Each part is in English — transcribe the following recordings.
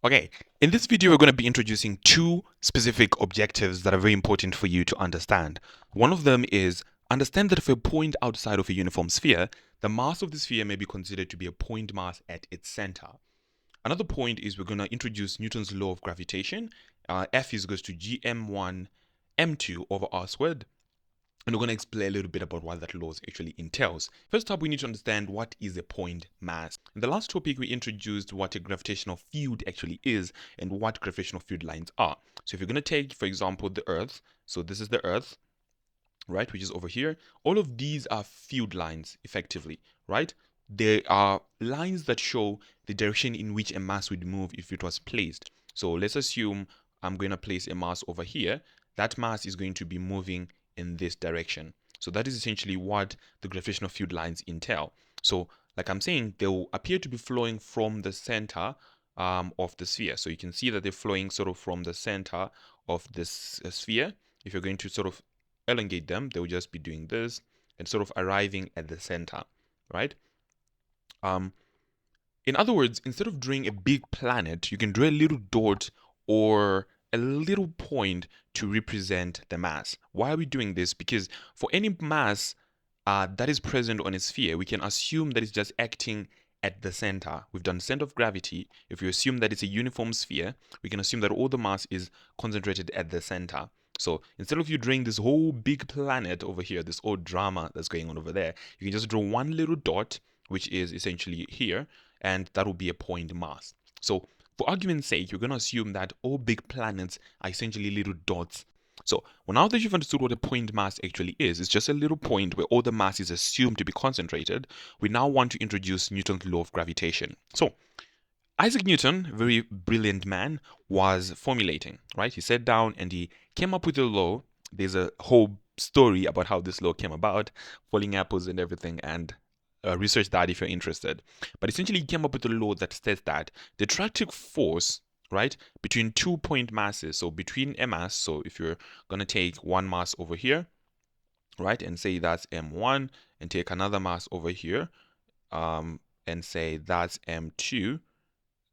Okay, in this video, we're going to be introducing two specific objectives that are very important for you to understand. One of them is understand that if a point outside of a uniform sphere, the mass of the sphere may be considered to be a point mass at its center. Another point is we're going to introduce Newton's law of gravitation. F is equals to gm1 m2 over r squared. And we're going to explain a little bit about what that law actually entails. First up, we need to understand what is a point mass. In the last topic, we introduced what a gravitational field actually is and what gravitational field lines are. So if you're going to take, for example, the Earth, so this is the Earth, right, which is over here. All of these are field lines, effectively, right? They are lines that show the direction in which a mass would move if it was placed. So let's assume I'm going to place a mass over here. That mass is going to be moving in this direction. So that is essentially what the gravitational field lines entail. So like I'm saying, they will appear to be flowing from the center of the sphere. So you can see that they're flowing sort of from the center of this sphere. If you're going to sort of elongate them, they will just be doing this and sort of arriving at the center, right? In other words, instead of drawing a big planet, you can draw a little dot or a little point to represent the mass. Why are we doing this? Because for any mass that is present on a sphere, we can assume that it's just acting at the center. We've done center of gravity. If we assume that it's a uniform sphere, we can assume that all the mass is concentrated at the center. So instead of you drawing this whole big planet over here, this whole drama that's going on over there, you can just draw one little dot, which is essentially here, and that will be a point mass. So for argument's sake, you're going to assume that all big planets are essentially little dots. So well, now that you've understood what a point mass actually is, it's just a little point where all the mass is assumed to be concentrated. We now want to introduce Newton's law of gravitation. So Isaac Newton, a very brilliant man, was formulating, right? He sat down and he came up with a law. There's a whole story about how this law came about, falling apples and everything, and research that if you're interested. But essentially, he came up with a law that states that the attractive force, right, between 2 point masses, so between a mass, so if you're going to take one mass over here, right, and say that's m1, and take another mass over here, and say that's m2,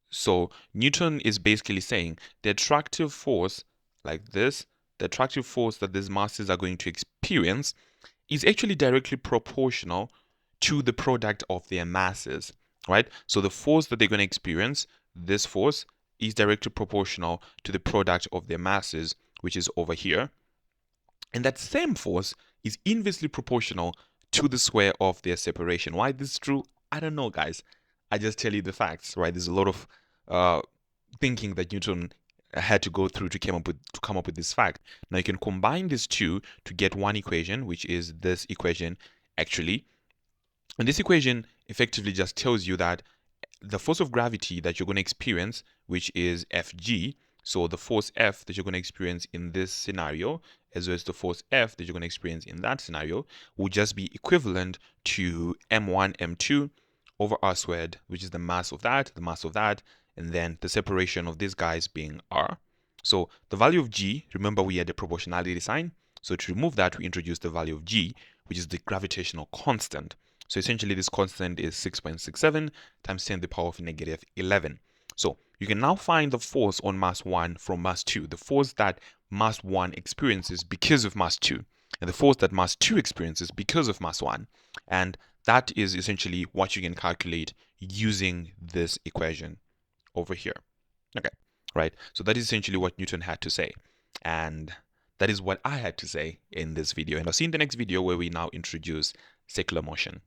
so Newton is basically saying the attractive force, like this, the attractive force that these masses are going to experience is actually directly proportional to the product of their masses, right? So the force that they're going to experience, this force, is directly proportional to the product of their masses, which is over here. And that same force is inversely proportional to the square of their separation. Why this is true? I don't know, guys. I just tell you the facts, right? There's a lot of thinking that Newton had to go through to come up with this fact. Now you can combine these two to get one equation, which is this equation actually. And this equation effectively just tells you that the force of gravity that you're going to experience, which is Fg, so the force F that you're going to experience in this scenario, as well as the force F that you're going to experience in that scenario, will just be equivalent to m1, m2 over r squared, which is the mass of that, and then the separation of these guys being r. So the value of g, remember we had a proportionality sign, so to remove that, we introduce the value of g, which is the gravitational constant. So essentially this constant is 6.67 times 10 to the power of negative 11. So you can now find the force on mass 1 from mass 2, the force that mass 1 experiences because of mass 2, and the force that mass 2 experiences because of mass 1. And that is essentially what you can calculate using this equation over here. Okay, right? So that is essentially what Newton had to say. And that is what I had to say in this video. And I'll see you in the next video where we now introduce circular motion.